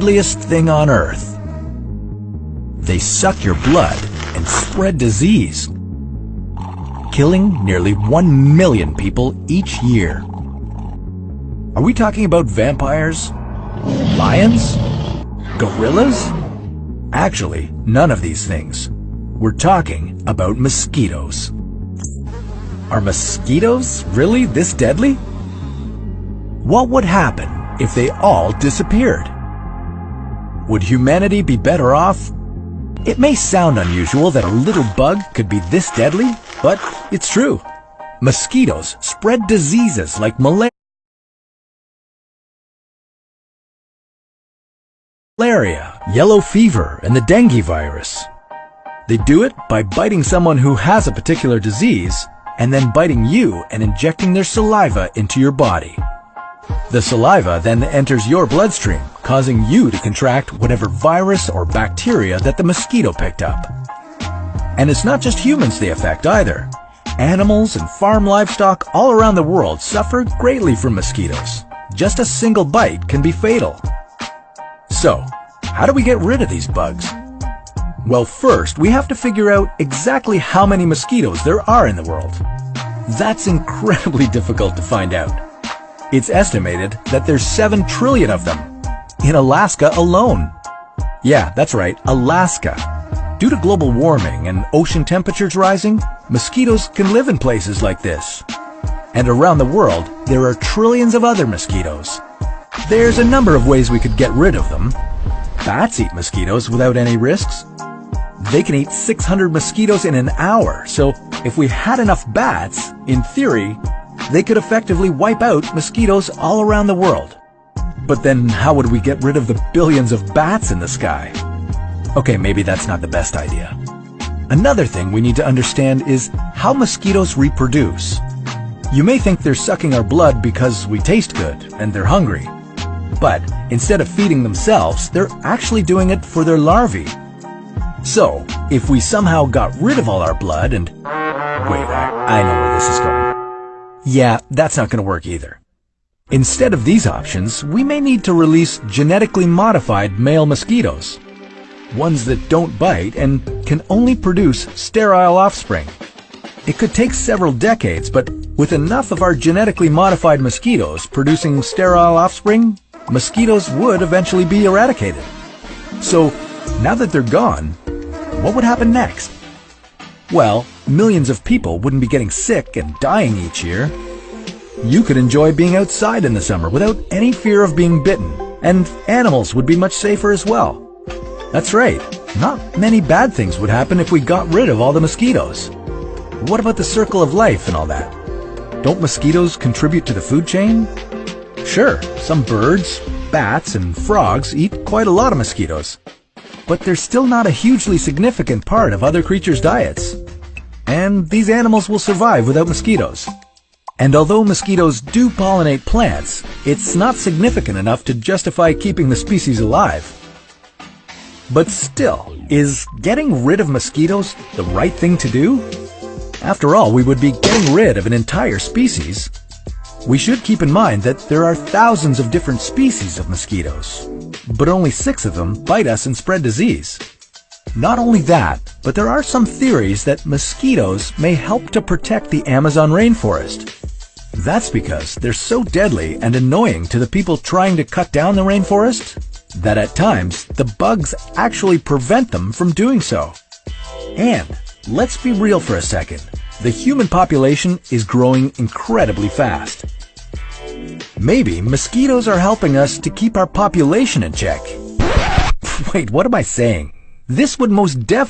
deadliest thing on Earth. They suck your blood and spread disease, killing nearly 1 million people each year. Are we talking about vampires? Lions? Gorillas? Actually, none of these things. We're talking about mosquitoes. Are mosquitoes really this deadly? What would happen if they all disappeared? Would humanity be better off? It may sound unusual that a little bug could be this deadly, but it's true. Mosquitoes spread diseases like malaria, yellow fever, and the dengue virus. They do it by biting someone who has a particular disease and then biting you and injecting their saliva into your body. The saliva then enters your bloodstream, causing you to contract whatever virus or bacteria that the mosquito picked up. And it's not just humans they affect either. Animals and farm livestock all around the world suffer greatly from mosquitoes. Just a single bite can be fatal. So, how do we get rid of these bugs? Well, first, we have to figure out exactly how many mosquitoes there are in the world. That's incredibly difficult to find out. It's estimated that there's 7 trillion of them in Alaska alone. Yeah, that's right, Alaska. Due to global warming and ocean temperatures rising, mosquitoes can live in places like this. And around the world, there are trillions of other mosquitoes. There's a number of ways we could get rid of them. Bats eat mosquitoes without any risks. They can eat 600 mosquitoes in an hour, so if we had enough bats, in theory, they could effectively wipe out mosquitoes all around the world. But then how would we get rid of the billions of bats in the sky? Okay, maybe that's not the best idea. Another thing we need to understand is how mosquitoes reproduce. You may think they're sucking our blood because we taste good and they're hungry. But instead of feeding themselves, they're actually doing it for their larvae. So, if we somehow got rid of all our blood and... Wait, I know where this is going. Yeah, that's not going to work either. Instead of these options, we may need to release genetically modified male mosquitoes. Ones that don't bite and can only produce sterile offspring. It could take several decades, but with enough of our genetically modified mosquitoes producing sterile offspring, mosquitoes would eventually be eradicated. So, now that they're gone, what would happen next? Well, millions of people wouldn't be getting sick and dying each year. You could enjoy being outside in the summer without any fear of being bitten, and animals would be much safer as well. That's right, not many bad things would happen if we got rid of all the mosquitoes. What about the circle of life and all that? Don't mosquitoes contribute to the food chain? Sure, some birds, bats, and frogs eat quite a lot of mosquitoes. But they're still not a hugely significant part of other creatures' diets. And these animals will survive without mosquitoes. And although mosquitoes do pollinate plants, it's not significant enough to justify keeping the species alive. But still, is getting rid of mosquitoes the right thing to do? After all, we would be getting rid of an entire species. We should keep in mind that there are thousands of different species of mosquitoes, but only 6 of them bite us and spread disease. Not only that, but there are some theories that mosquitoes may help to protect the Amazon rainforest. That's because they're so deadly and annoying to the people trying to cut down the rainforest that at times the bugs actually prevent them from doing so. And let's be real for a second. The human population is growing incredibly fast. Maybe mosquitoes are helping us to keep our population in check. Wait, what am I saying? This would most definitely